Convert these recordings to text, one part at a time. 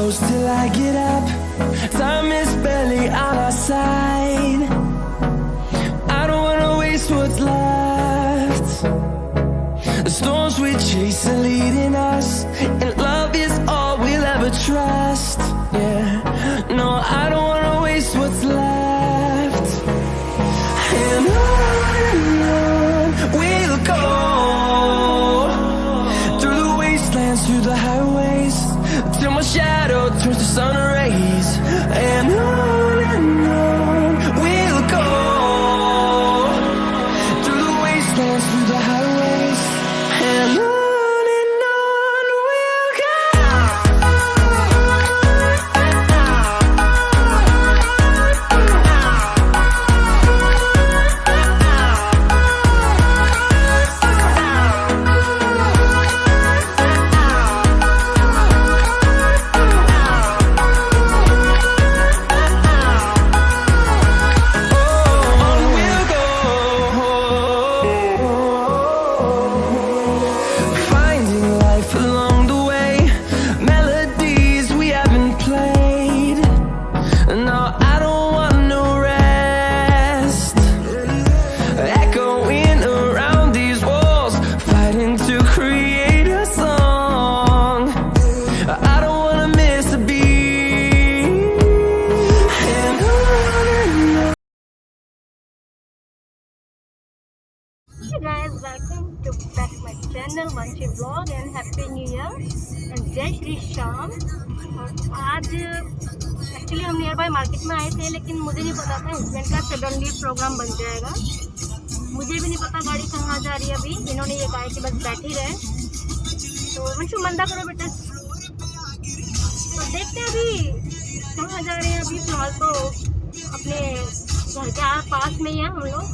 close till I get up. Time is barely on our side. I don't wanna waste what's left. The storms we chase are leading us, and love is all we'll ever trust. Yeah, no, I don't wanna waste what's left. And on we'll go, through the wastelands, through the highways, till my shadow turns to sun rays. And on we'll go, through the wastelands, through the highways, and on we'll go. Hey guys, welcome to back my channel Vanshi Vlog and Happy New Year and जय श्री श्याम। और आज actually हम near by market में आए थे, लेकिन मुझे नहीं पता था हस्बैंड का सडनली प्रोग्राम बन जाएगा। मुझे भी नहीं पता गाड़ी कहाँ जा रही है। अभी इन्होंने ये कहा कि बस बैठ ही रहे, तो वंशु मंदा करो बेटा। तो देखते हैं अभी कहाँ जा रहे हैं। अभी फिलहाल तो अपने घर के पास में ही है हम लोग,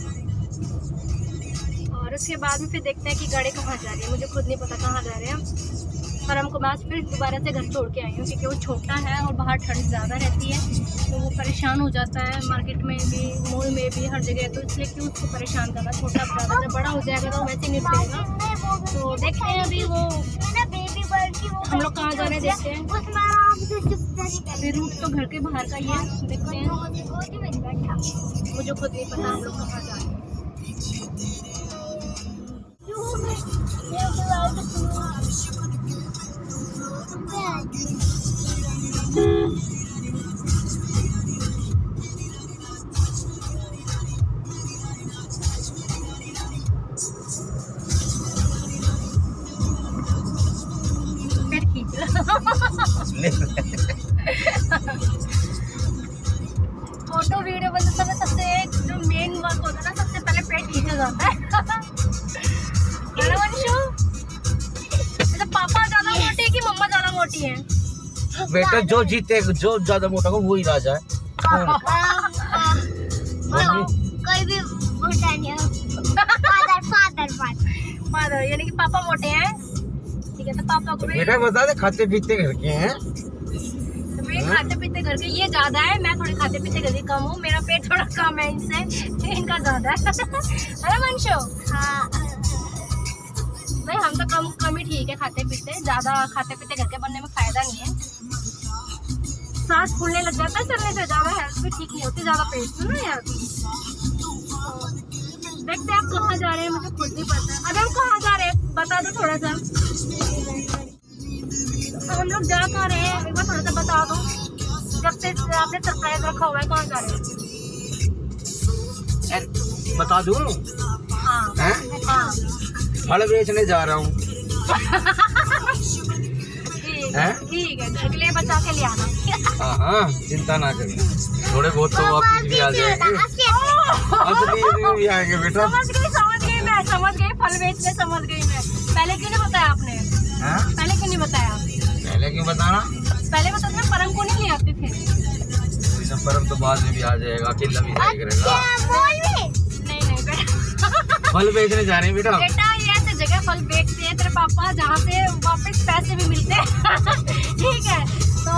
और उसके बाद में फिर देखते हैं कि गाड़ी कहाँ जा रही है। मुझे खुद नहीं पता कहाँ जा रहे हैं, पर हमको मैं फिर दोबारा से घर छोड़ के आई हूँ क्योंकि वो छोटा है और बाहर ठंड ज़्यादा रहती है, तो वो परेशान हो जाता है मार्केट में भी, मॉल में भी, हर जगह। तो इसलिए क्यों उसको परेशान करना। छोटा ज़्यादा, जब बड़ा हो जाएगा तो वैसे नहीं पड़ेगा। तो देखते हैं अभी वो हम लोग कहाँ जा रहे हैं, देखते हैं। अभी रूट तो घर के बाहर का ही है, देखते हैं। मुझे खुद नहीं पता हम लोग कहाँ जा रहे हैं। फोटो वीडियो बनते समय सबसे जो मेन वर्क होता है ना, सबसे पहले पेट खींचा जाता है। तो पापा ज्यादा मोटे है कि मम्मा ज्यादा मोटी है? बेटा जो जीते, जो ज्यादा मोटा हो वही राजा है। कोई भी मोटा नहीं है। फादर यानी कि पापा मोटे हैं, ठीक है। तो पापा को भी बेटा बता दे, खाते पीते घर के हैं। मेरे खाते पीते घर के ये ज्यादा है, मैं थोड़ी खाते पीते घर की कम हूँ। मेरा पेट थोड़ा कम है इनसे, इनका ज्यादा है। अरे वंशो, हाँ भाई हम तो कम ही ठीक है खाते पीते। ज्यादा खाते पीते घर के बनने में फायदा नहीं है। सांस फूलने लग जाता है चलने से, ज्यादा हेल्थ भी ठीक नहीं होती ज्यादा पेट से ना यार। देखते हैं आप कहाँ जा रहे हैं, मुझे खुद नहीं पता। अभी हम कहाँ जा रहे हैं बता दो थोड़ा सा। हम लोग जा कहाँ रहे हैं एक बार थोड़ा सा बता दो। जब से आपने सरप्राइज रखा हुआ है, कहाँ जा रहे हैं बता दूं? हाँ हाँ, फल बेचने जा रहा हूँ। ठीक है, घर के लिए बचा के ले आना। हाँ, चिंता ना करिए, थोड़े बहुत तो वापस भी आ जाएंगे। भी आएंगे बेटा। समझ गई मैं, फल बेचने समझ गई मैं। पहले क्यों नहीं बताया आपने? पहले क्यों नहीं बताया? पहले क्यों बताना? पहले बताना, परम को नहीं ले आते फिर। परम तो बाद में भी आ जाएगा, अकेला भी जाएगा। नहीं बेटा, फल बेचने जा रहे हैं बेटा। बेटा ये ऐसे जगह फल बेचते हैं तेरे पापा जहाँ से वापस पैसे भी मिलते हैं। ठीक है, तो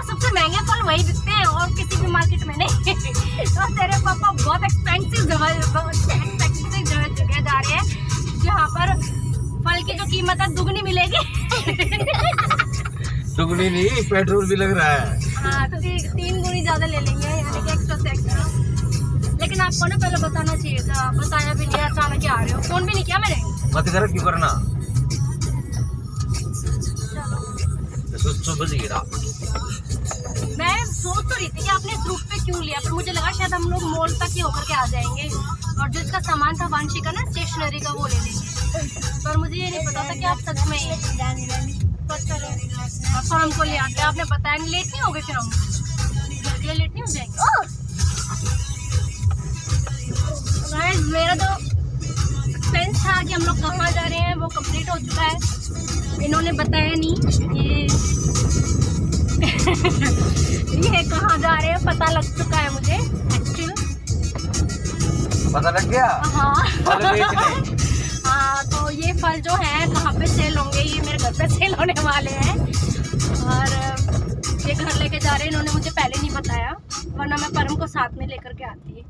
सबसे महंगे फल वही बिकते हैं और किसी भी मार्केट में नहीं। तो तेरे पापा बहुत एक्सपेंसिव जगह जा रहे हैं जहाँ पर फल की जो कीमत है दुगनी मिलेगी। गुनी नहीं, पेट्रोल भी लग रहा है। हाँ तो 3 गुनी ज्यादा ले लेंगे, यानी कि एक्स्ट्रा से एक्स्ट्रा। लेकिन आपको ना पहले बताना चाहिए था, बताया भी नहीं, अचानक ही आ रहे हो, फोन भी नहीं किया मैंने। मत कर, क्यों करना। बज गिरा। मैं सोच तो रही थी कि आपने इस रूट पे क्यों लिया, पर मुझे लगा शायद हम लोग मॉल तक ही होकर के आ जाएंगे और जो इसका सामान था वांशी का ना स्टेशनरी का वो ले लेंगे। पर मुझे ये नहीं पता था कि आप सच में और हमको ले आते। आपने बताया नहीं, लेट नहीं हो गए फिर हम घर के लिए लेट नहीं हो जाएंगे। मेरा तो फ्रेंड्स था कि हम लोग कहाँ जा रहे हैं वो कंप्लीट हो चुका है। इन्होंने बताया नहीं ये कहाँ जा रहे हैं, पता लग चुका है मुझे एक्चुअली। पता लग गया। हाँ हाँ, तो ये फल जो है कहाँ पे सेल होंगे, ये मेरे घर पे सेल होने वाले हैं और ये घर लेके जा रहे हैं। इन्होंने मुझे पहले नहीं बताया, वरना मैं परम को साथ में लेकर के आती।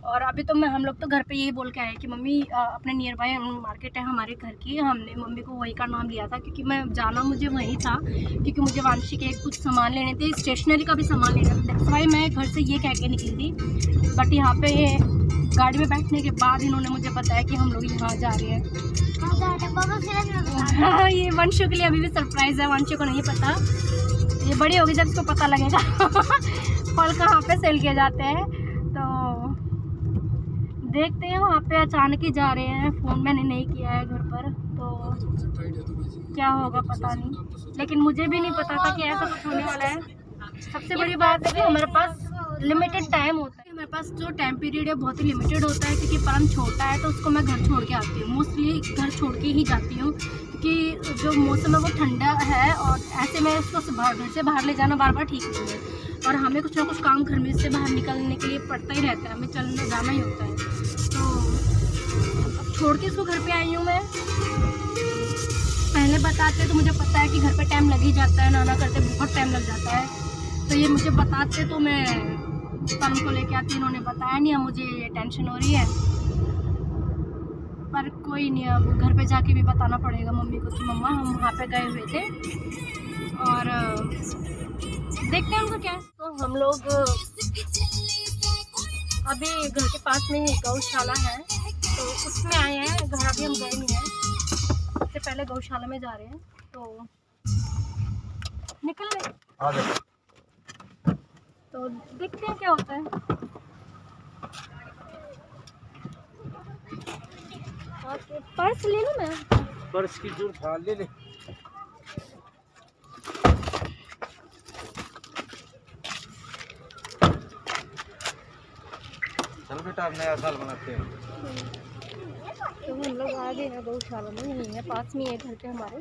और अभी तो हम लोग तो घर पे यही बोल के आए कि मम्मी अपने नियर बाय मार्केट है हमारे घर की, हमने मम्मी को वही का नाम लिया था क्योंकि मैं जाना मुझे वही था, क्योंकि मुझे वांशी के कुछ सामान लेने थे, स्टेशनरी का भी सामान लेना था। भाई मैं घर से ये कह के निकली थी, बट यहाँ पे गाड़ी में बैठने के बाद इन्होंने मुझे बताया कि हम लोग यहाँ जा रहे हैं। हाँ, ये वंशु के लिए अभी भी सरप्राइज़ है, वंशु को नहीं पता, ये बड़ी होगी जब इसको पता लगेगा फल कहाँ पे सेल किए जाते हैं। तो देखते हैं, वहाँ पे अचानक ही जा रहे हैं, फ़ोन मैंने नहीं किया है घर पर, तो क्या होगा पता नहीं। लेकिन मुझे भी नहीं पता था कि ऐसा कुछ होने वाला है। सबसे बड़ी बात है कि हमारे पास लिमिटेड टाइम होता है, हमारे पास जो टाइम पीरियड है बहुत ही लिमिटेड होता है, क्योंकि परम छोटा है तो उसको मैं घर छोड़ के आती हूँ, मोस्टली घर छोड़ के ही जाती हूँ, क्योंकि जो मौसम है वो ठंडा है और ऐसे में उसको घर से बाहर ले जाना बार बार ठीक नहीं है। और हमें कुछ ना कुछ काम घर में से बाहर निकलने के लिए पड़ता ही रहता है, हमें चलना जाना ही होता है। तो अब छोड़ के इसको घर पे आई हूँ मैं। पहले बताते तो मुझे पता है कि घर पे टाइम लग ही जाता है, नाना करते बहुत टाइम लग जाता है, तो ये मुझे बताते तो मैं परम को लेके आती। इन्होंने बताया नहीं, अब मुझे ये टेंशन हो रही है, पर कोई नहीं, अब घर पे जाके भी बताना पड़ेगा मम्मी को कि मम्मा हम वहाँ पे गए हुए थे और देखते हैं उनको क्या। तो हम लोग अभी घर के पास में ही गौशाला है तो उसमें आए हैं, घर अभी हम गए नहीं हैं, इससे पहले गौशाला में जा रहे हैं, तो निकल रहे तो देखते हैं क्या होता है। पर्स ले लूँ मैं, पर्स की जरूरत था, ले ले। चल बेटा, अब नया साल मनाते हैं। तो हम लोग आ गए हैं गौशाला में, यहीं है पास में है घर के हमारे,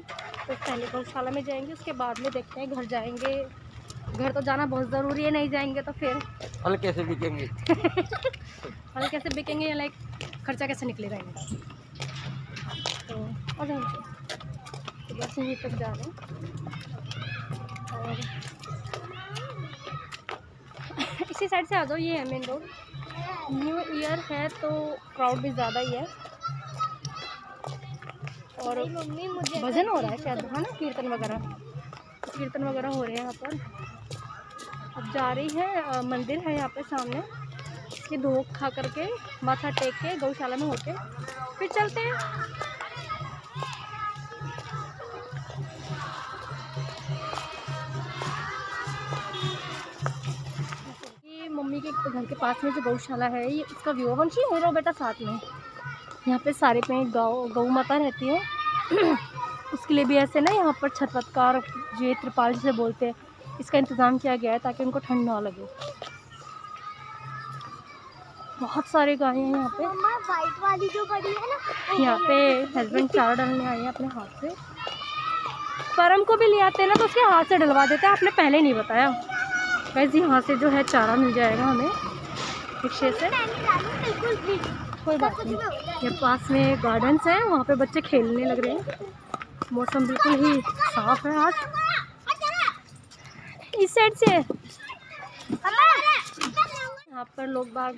तो पहले गौशाला में जाएंगे, उसके बाद में देखते हैं घर जाएंगे। घर तो जाना बहुत ज़रूरी है, नहीं जाएंगे तो फिर फल कैसे बिकेंगे फल कैसे बिकेंगे या लाइक खर्चा कैसे निकलेगा इनका। तो बस यहीं तक जा रहे हैं और इसी साइड से आ जाओ, ये है मेन रोड। न्यू ईयर है तो क्राउड भी ज़्यादा ही है और भजन हो रहा है शायद, है ना, कीर्तन वगैरह हो रहे हैं यहाँ पर। अब जा रही है, मंदिर है यहाँ पे सामने, ये धो खा करके माथा टेक के गौशाला में होके फिर चलते हैं। ये मम्मी के घर के पास में जो गौशाला है, ये इसका व्यू वंशी हो रहा बेटा साथ में। यहाँ पे सारे पे गौ माता रहती है उसके लिए भी ऐसे ना यहाँ पर छतवत्कार, ये त्रिपाल जिसे बोलते हैं, इसका इंतज़ाम किया गया है ताकि उनको ठंड ना लगे। बहुत सारे गाय हैं यहाँ पे। वाइट वाली जो बड़ी है ना, यहाँ पे हस्बैंड चारा डालने आए हैं अपने हाथ से। परम को भी ले आते हैं ना तो उसके हाथ से डलवा देते हैं, आपने पहले नहीं बताया। वैसे यहाँ से जो है चारा मिल जाएगा हमें रिक्शे से, कोई बात नहीं। ये पास में गार्डन्स हैं, वहाँ पे बच्चे खेलने लग रहे हैं। मौसम बिल्कुल ही साफ है आज। इस साइड से यहाँ पर लोग बाग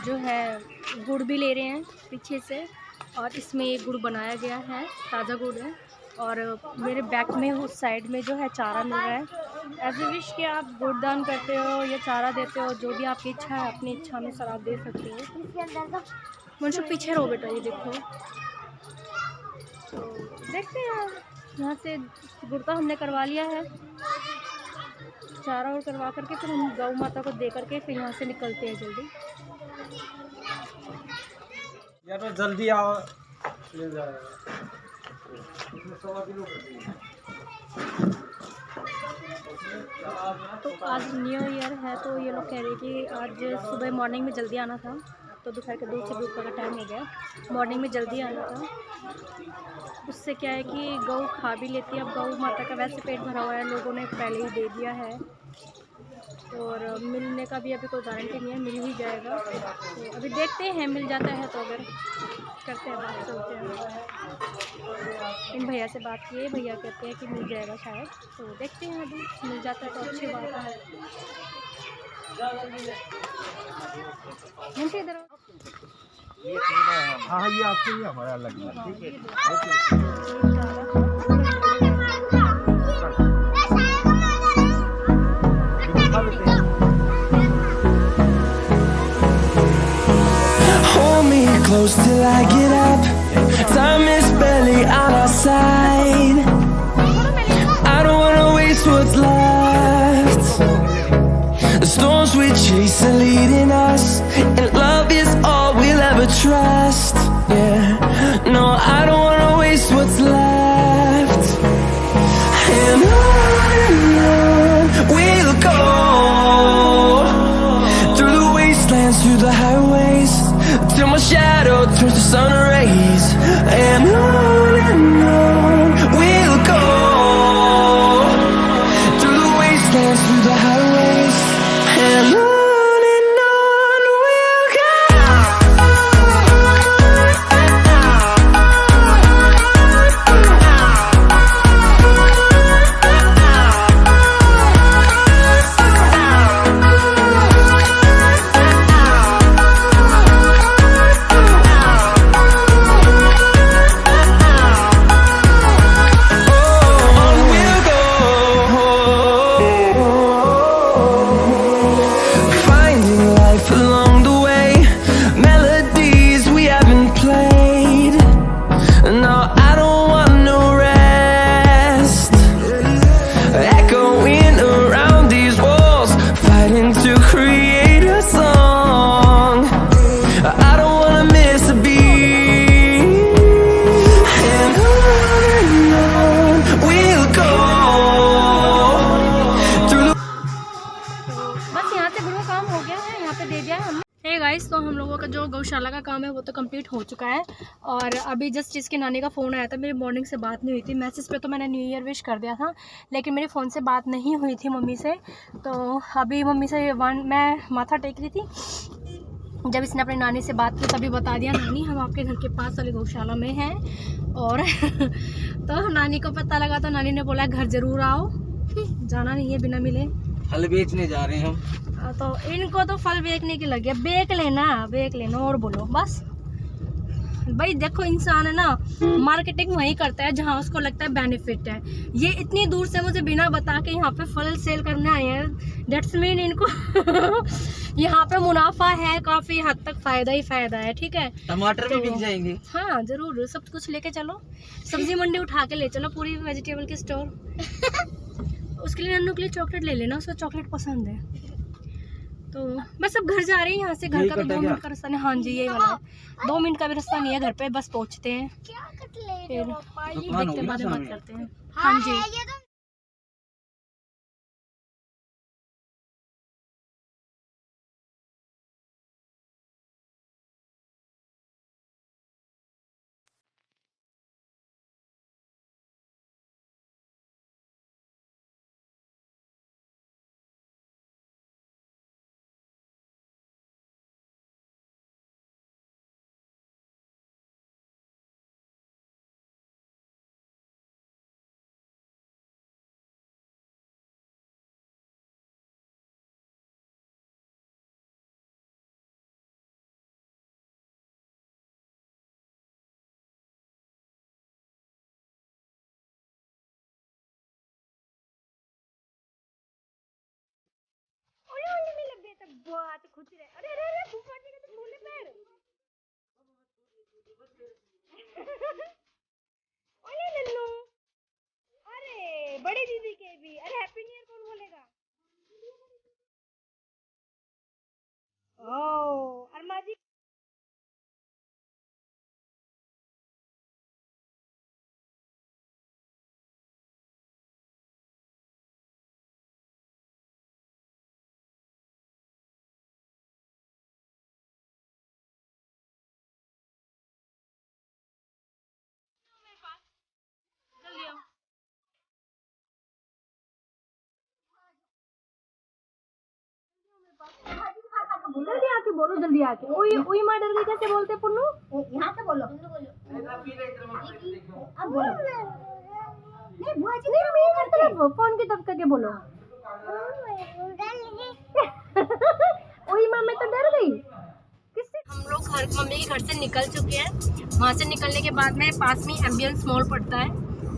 जो है गुड़ भी ले रहे हैं पीछे से, और इसमें ये गुड़ बनाया गया है, ताज़ा गुड़ है। और मेरे बैक में उस साइड में जो है चारा मिल रहा है। ऐसे विश कि आप गुड़दान करते हो या चारा देते हो, जो भी आपकी इच्छा है अपनी इच्छा में सर आप दे सकते हो। इसके अंदर का मुझे पीछे रहो बेटा, ये देखो। तो देखते हैं, यहाँ से गुड़ता हमने करवा लिया है, चारा और करवा करके फिर हम गौ माता को दे करके फिर यहाँ से निकलते हैं जल्दी। या तो जल्दी आओ, ले जाएगा। तो आज न्यू ईयर है, तो ये लोग कह रहे हैं कि आज सुबह मॉर्निंग में जल्दी आना था, तो दोपहर के 2 से 2 का टाइम हो गया, मॉर्निंग में जल्दी आना था। उससे क्या है कि गौ खा भी लेती है। अब गौ माता का वैसे पेट भरा हुआ है, लोगों ने पहले ही दे दिया है, और मिलने का भी अभी कोई गारंटी नहीं है, मिल ही जाएगा। तो अभी देखते हैं, मिल जाता है तो अगर करते हैं बात, चलते हैं। इन भैया से बात किए, भैया कहते हैं कि मिल जाएगा शायद, तो देखते हैं, अभी मिल जाता है तो अच्छी बात है। घंटे इधर आओ। हाँ, ये आपको ही हमारा लगना, ठीक है। Hold me close till I get up. Time is barely on our side. I don't wanna waste what's left. The storms we chase are leading us, and love is all we'll ever trust. Yeah, no, I don't wanna waste what's left. And on we'll go, through the wastelands, through the highways, till my shadow turns to sun rays. And on we'll go, through the wastelands, through the highways, and on we'll go. Guys, तो हम लोगों का जो गौशाला का काम है वो तो कंप्लीट हो चुका है। और अभी जस्ट इसके नानी का फ़ोन आया था, मेरी मॉर्निंग से बात नहीं हुई थी। मैसेज पे तो मैंने न्यू ईयर विश कर दिया था, लेकिन मेरे फ़ोन से बात नहीं हुई थी मम्मी से। तो अभी मम्मी से मैं माथा टेक रही थी, जब इसने अपनी नानी से बात की तभी बता दिया, नानी हम आपके घर के पास वाली गौशाला में हैं। और तो नानी को पता लगा तो नानी ने बोला घर ज़रूर आओ, जाना नहीं है बिना मिले। फल बेचने जा रहे हैं हम। तो इनको तो फल बेचने की लगी है, बेच लेना और बोलो बस। भाई देखो, इंसान है ना, मार्केटिंग वही करता है जहाँ उसको लगता है बेनिफिट है। ये इतनी दूर से मुझे बिना बता के यहाँ पे फल सेल करने आए हैं, डेट्स मीन इनको यहाँ पे मुनाफा है, काफी हद तक फायदा ही फायदा है। ठीक है, टमाटर भी बिक जाएंगे। हाँ जरूर, सब कुछ लेके चलो, सब्जी मंडी उठा के ले चलो, पूरी वेजिटेबल की स्टोर। उसके लिए नन्नू के लिए चॉकलेट ले लेना, उसको चॉकलेट पसंद है। तो बस अब घर जा रहे हैं, यहाँ से घर का तो 2 मिनट का रास्ता नहीं। हाँ जी, यही वाला है, 2 मिनट का भी रास्ता नहीं है, घर पे बस पहुँचते हैं, फिर देखते हैं, बाद में बात करते हैं। हाँ जी। बात खुद ही रहे। अरे अरे अरे फूफा जी के तो फूले पैर। ओले नन्नू, अरे बड़ी दीदी के भी। अरे हैप्पी न्यू ईयर कौन बोलेगा? ओह अरमा जी जल्दी आओ। जल्दी आके बोलो, जल्दी आके। ओई ओई माँ डर गई कैसे बोलते पुन्नू? यहाँ से बोलो। अब बोलो। नहीं बुआ जी नहीं, मैं करते हैं फोन की तरफ करके बोलो। ओई माँ मैं तो डर गई। किससे? हम लोग घर मम्मी के घर से निकल चुके हैं। वहाँ से निकलने के बाद में पास में एम्बियंस मॉल पड़ता है,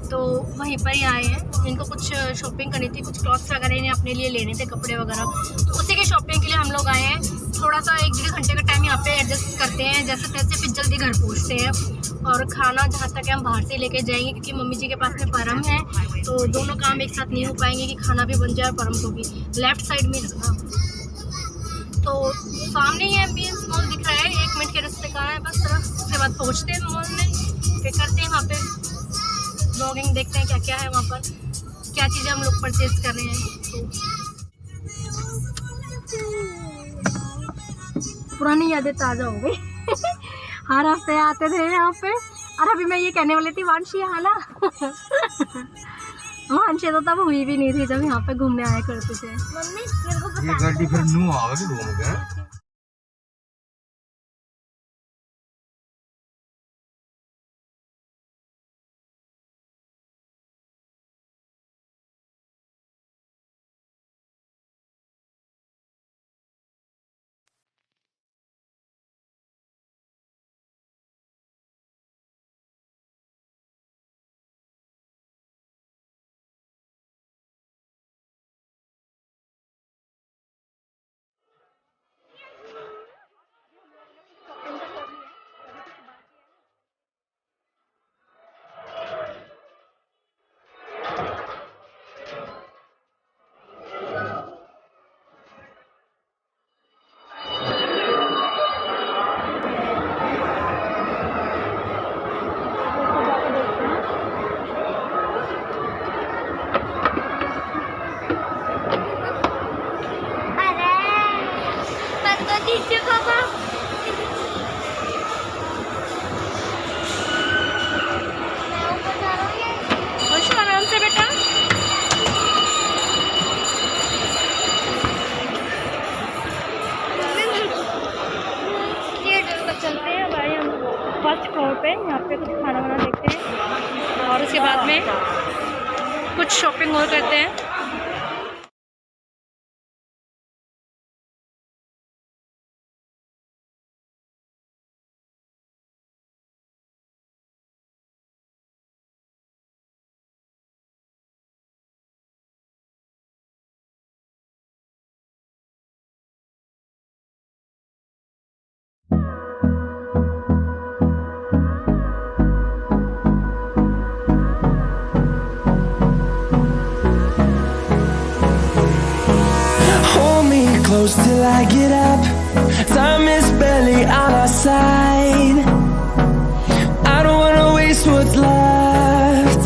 तो वहीं पर ही आए हैं। इनको कुछ शॉपिंग करनी थी, कुछ क्लॉथ्स वगैरह इन्हें अपने लिए लेने थे, कपड़े वगैरह, तो उसी की शॉपिंग के लिए हम लोग आए हैं। थोड़ा सा 1-1.5 घंटे का टाइम यहाँ पे एडजस्ट करते हैं जैसे तैसे, फिर जल्दी घर पहुँचते हैं। और खाना जहाँ तक है हम बाहर से लेके जाएंगे, क्योंकि मम्मी जी के पास में परम है, तो दोनों काम एक साथ नहीं हो पाएंगे कि खाना भी बन जाए और परम को भी। लेफ्ट साइड में रखना, तो सामने ही एम्बियंस मॉल दिख रहा है, 1 मिनट के रास्ते का है बस। उसके बाद पहुँचते हैं मॉल में, फिर करते हैं वहाँ पे ब्लॉगिंग, देखते हैं क्या क्या है वहाँ पर, क्या चीज़ें हम लोग परचेज कर रहे हैं। तो पुरानी यादें ताज़ा हो गई। हर हफ्ते आते थे यहाँ पे। और अभी मैं ये कहने वाली थी वांशी यहाँ ना। वांशी तो तब हुई भी नहीं थी जब यहाँ पे घूमने आया करते थे। मम्मी मेरे को ये गाड़ी फिर नू आवेगी घूम के। आराम से बेटा। चलते हैं भाई हम फर्स्ट फ्लोर पे, यहाँ पे कुछ खाना वाना देखते हैं और उसके बाद में कुछ शॉपिंग और करते हैं। Close till I get up. Time is barely on our side. I don't wanna waste what's left.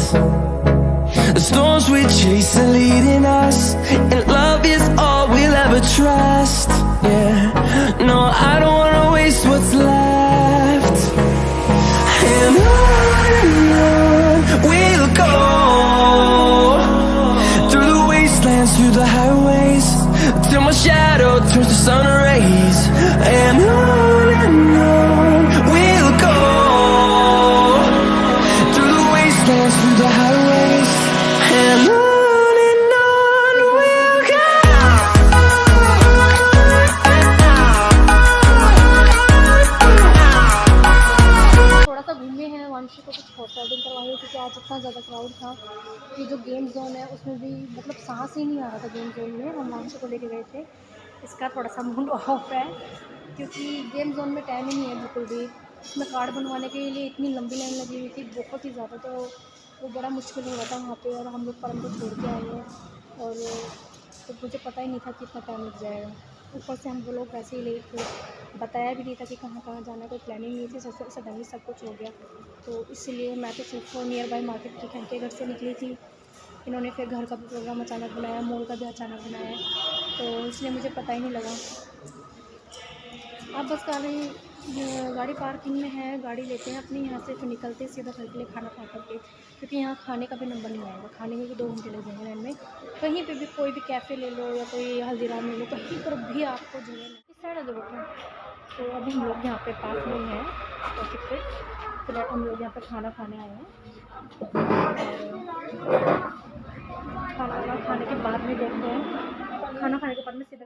The storms we chase are leading us, and love is all we'll ever trust. Yeah, no, I don't wanna waste what's left. And on we'll go, through the wastelands, through the highways, till my shadow turns to sun rays. And on we'll go, through the wastelands, through the highways. And on we'll go. थोड़ा सा घूमे हैं, वांशी को कुछ horse riding करवाई है, क्योंकि आज इतना ज़्यादा क्राउड था कि जो गेम जोन है उसमें भी मतलब सांस ही नहीं आ रहा था गेम जोन में। हम वांशी को लेके गए थे इसका थोड़ा सा मूड ऑफ है क्योंकि गेम जोन में टाइम ही नहीं है बिल्कुल भी। इसमें कार्ड बनवाने के लिए इतनी लंबी लाइन लगी हुई थी, बहुत ही ज़्यादा, तो वो बड़ा मुश्किल हो रहा था वहाँ पे। और हम लोग परम को छोड़ के आए हैं और तो मुझे पता ही नहीं था कि इतना टाइम लग जाएगा। ऊपर से हम वो लोग वैसे ही लेट थे, बताया भी नहीं था कि कहाँ कहाँ जाना है, कोई प्लानिंग नहीं थी, सडनली सब कुछ हो गया। तो इसलिए मैं तो सिर्फ नियर बाई मार्केट के घर से निकली थी। इन्होंने फिर घर का भी प्रोग्राम अचानक बनाया, मॉल का भी अचानक बनाया, तो इसलिए मुझे पता ही नहीं लगा। अब बस गाड़ी पार्किंग में है, गाड़ी लेते हैं अपनी यहाँ से, फिर निकलते हैं सीधा घर के लिए खाना खा करके, क्योंकि यहाँ खाने का भी नंबर नहीं आएगा। खाने में भी 2 घंटे लग जाएंगे लाइन में। कहीं पे भी कोई भी कैफ़े ले लो या कोई हल्दीराम ले लो, कहीं पर भी आपको जो है इस साइड जो बेटा। तो अभी हम लोग यहाँ पे पास में हैं ट्रैफिक पे, फिलहाल हम लोग यहाँ पे खाना खाने आए हैं। खाना खाने के बाद में देखते हैं, खाना खाने के बाद में सीधा